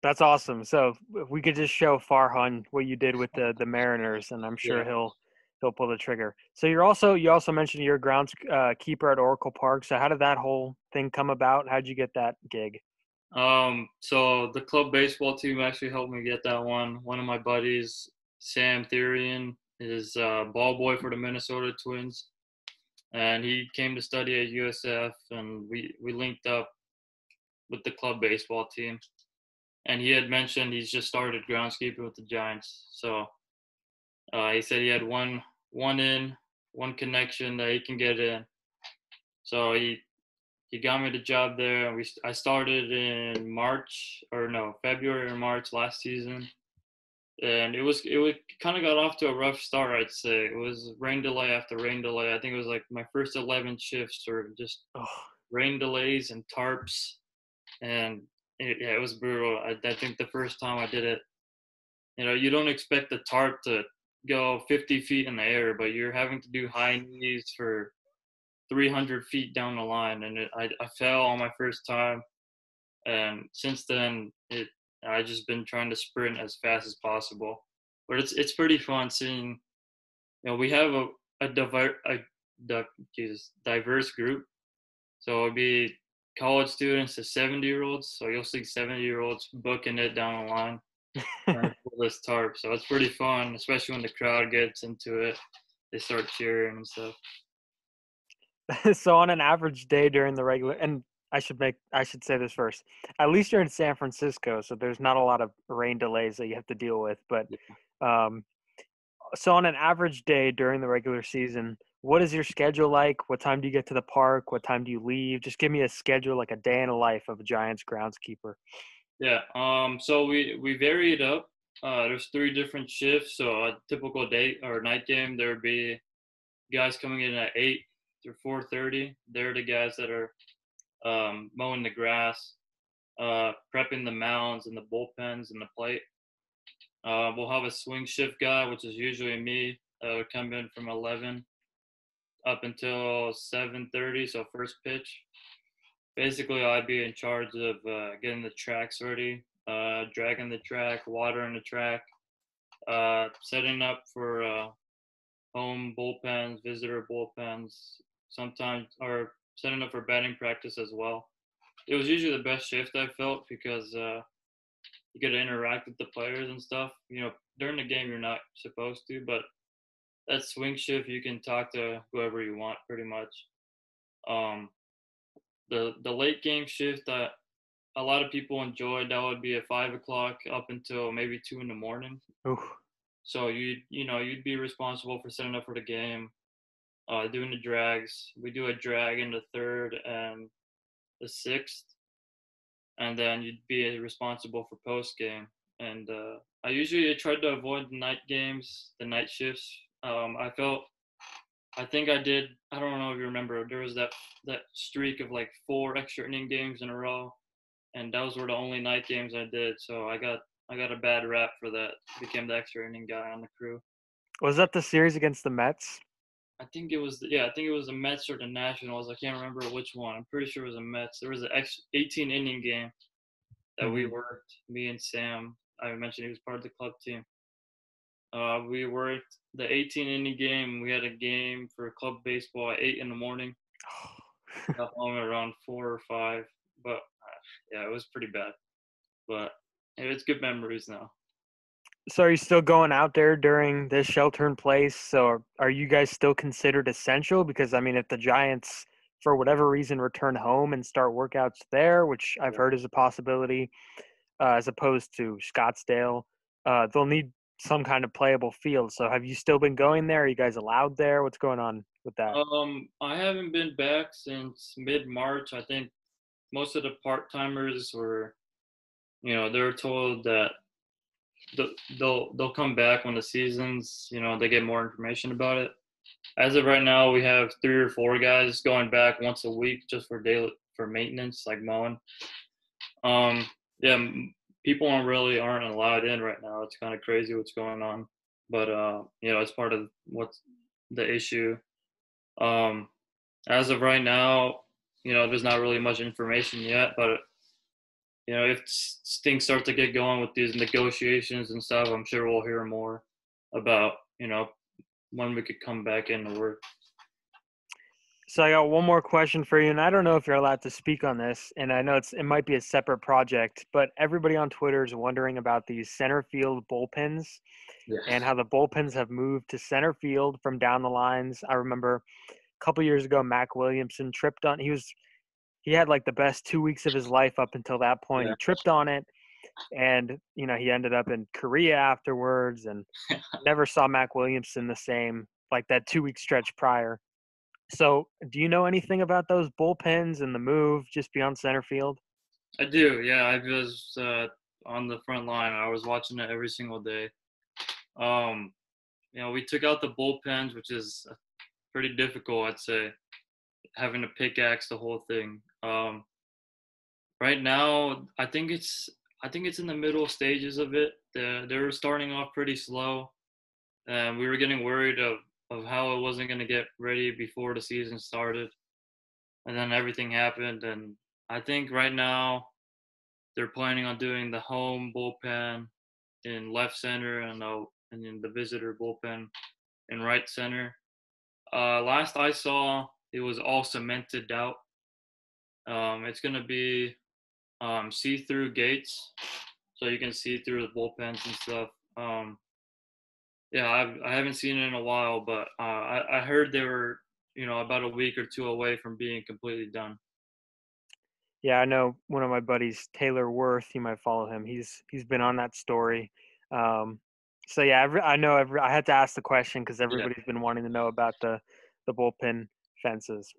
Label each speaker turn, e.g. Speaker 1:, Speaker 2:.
Speaker 1: That's awesome. So if we could just show Farhan what you did with the Mariners, and I'm sure
Speaker 2: Yeah.
Speaker 1: he'll pull the trigger. So you also mentioned you're a grounds keeper at Oracle Park. So how did that whole thing come about? How'd you get that gig?
Speaker 2: So the club baseball team actually helped me get that one. One of my buddies, Sam Therian, is ball boy for the Minnesota Twins, and he came to study at USF, and we linked up with the club baseball team. And he had mentioned he's just started groundskeeping with the Giants, so he said he had one connection that he can get in. So he got me the job there, and I started in March or no February or March last season, and it kind of got off to a rough start. I'd say it was rain delay after rain delay. I think it was like my first 11 shifts were just
Speaker 1: Oh,
Speaker 2: rain delays and tarps, and yeah, it was brutal. I think the first time I did it, you don't expect the tarp to go 50 feet in the air, but you're having to do high knees for 300 feet down the line, and I fell on my first time, and since then I just been trying to sprint as fast as possible. But it's pretty fun seeing. We have a diverse diverse group, so it'd be college students to 70-year-olds. So you'll see 70-year-olds booking it down the line trying to pull this tarp. So it's pretty fun, especially when the crowd gets into it. They start cheering and stuff.
Speaker 1: so on an average day during the regular, and I should say this first. At least you're in San Francisco, so there's not a lot of rain delays that you have to deal with. But um, so on an average day during the regular season, what is your schedule like? What time do you get to the park? What time do you leave? Just give me a schedule, like a day in the life of a Giants groundskeeper.
Speaker 2: Yeah. So we vary it up. There's three different shifts. So a typical day or night game, there would be guys coming in at 8 through 4:30. They're the guys that are mowing the grass, prepping the mounds and the bullpens and the plate. We'll have a swing shift guy, which is usually me. Would come in from 11 up until 7:30, so first pitch. Basically, I'd be in charge of getting the tracks ready, dragging the track, watering the track, setting up for home bullpens, visitor bullpens, sometimes, or setting up for batting practice as well. It was usually the best shift I felt because you get to interact with the players and stuff. During the game you're not supposed to, but that swing shift you can talk to whoever you want pretty much. Um, the late game shift that a lot of people enjoyed, that would be at 5 o'clock up until maybe 2 in the morning.
Speaker 1: Ooh.
Speaker 2: So you'd be responsible for setting up for the game, doing the drags. We do a drag in the third and the sixth, and then you'd be responsible for post game. And I usually tried to avoid the night games, the night shifts. I think I did. I don't know if you remember. There was that streak of like 4 extra inning games in a row, and those were the only night games I did. So I got a bad rap for that. Became the extra inning guy on the crew.
Speaker 1: Was that the series against the Mets?
Speaker 2: I think it was the Mets or the Nationals. I can't remember which one. I'm pretty sure it was the Mets. There was an 18 inning game that we
Speaker 1: Hmm.
Speaker 2: worked. Me and Sam. I mentioned he was part of the club team. We worked the 18 inning game. We had a game for club baseball at 8 in the morning. Got home around 4 or 5, but yeah, it was pretty bad. But it's good memories now.
Speaker 1: So are you still going out there during this shelter in place? So are you guys still considered essential? Because I mean, if the Giants, for whatever reason, return home and start workouts there, which I've
Speaker 2: Yeah.
Speaker 1: heard is a possibility, as opposed to Scottsdale, they'll need some kind of playable field. So have you still been going there? Are you guys allowed there? What's going on with that?
Speaker 2: I haven't been back since mid March. I think most of the part timers were, they're told that they'll come back when the seasons, they get more information about it. As of right now, we have 3 or 4 guys going back once a week just for maintenance, like mowing. Um, yeah, people aren't allowed in right now. It's kind of crazy what's going on, but it's part of what's the issue. Um, as of right now, there's not really much information yet, but if things start to get going with these negotiations and stuff, I'm sure we'll hear more about when we could come back into work.
Speaker 1: So I got one more question for you, and I don't know if you're allowed to speak on this, and I know it might be a separate project, but everybody on Twitter is wondering about these center field bullpens
Speaker 2: Yeah.
Speaker 1: and how the bullpens have moved to center field from down the lines. I remember a couple years ago, Mac Williamson tripped on. He had like the best 2 weeks of his life up until that point.
Speaker 2: Yeah.
Speaker 1: He tripped on it, and he ended up in Korea afterwards, and never saw Mac Williamson the same like that 2 week stretch prior. So, do you know anything about those bullpens and the move just beyond center field?
Speaker 2: I do. Yeah, I was on the front line. I was watching it every single day. Um, we took out the bullpens, which is pretty difficult, I'd say, having to pickaxe the whole thing. Right now, I think it's in the middle stages of it. They were starting off pretty slow, and we were getting worried of how it wasn't going to get ready before the season started, and then everything happened. And I think right now they're planning on doing the home bullpen in left center and then the visitor bullpen in right center. Last I saw, it was all cemented out. It's gonna be see-through gates, so you can see through the bullpens and stuff. Yeah, I haven't seen it in a while, but I heard they were about a week or two away from being completely done.
Speaker 1: Yeah, I know one of my buddies, Taylor Worth. You might follow him. He's been on that story. Um, so yeah, I know. I had to ask the question because
Speaker 2: Yeah.
Speaker 1: everybody's been wanting to know about the bullpen fences.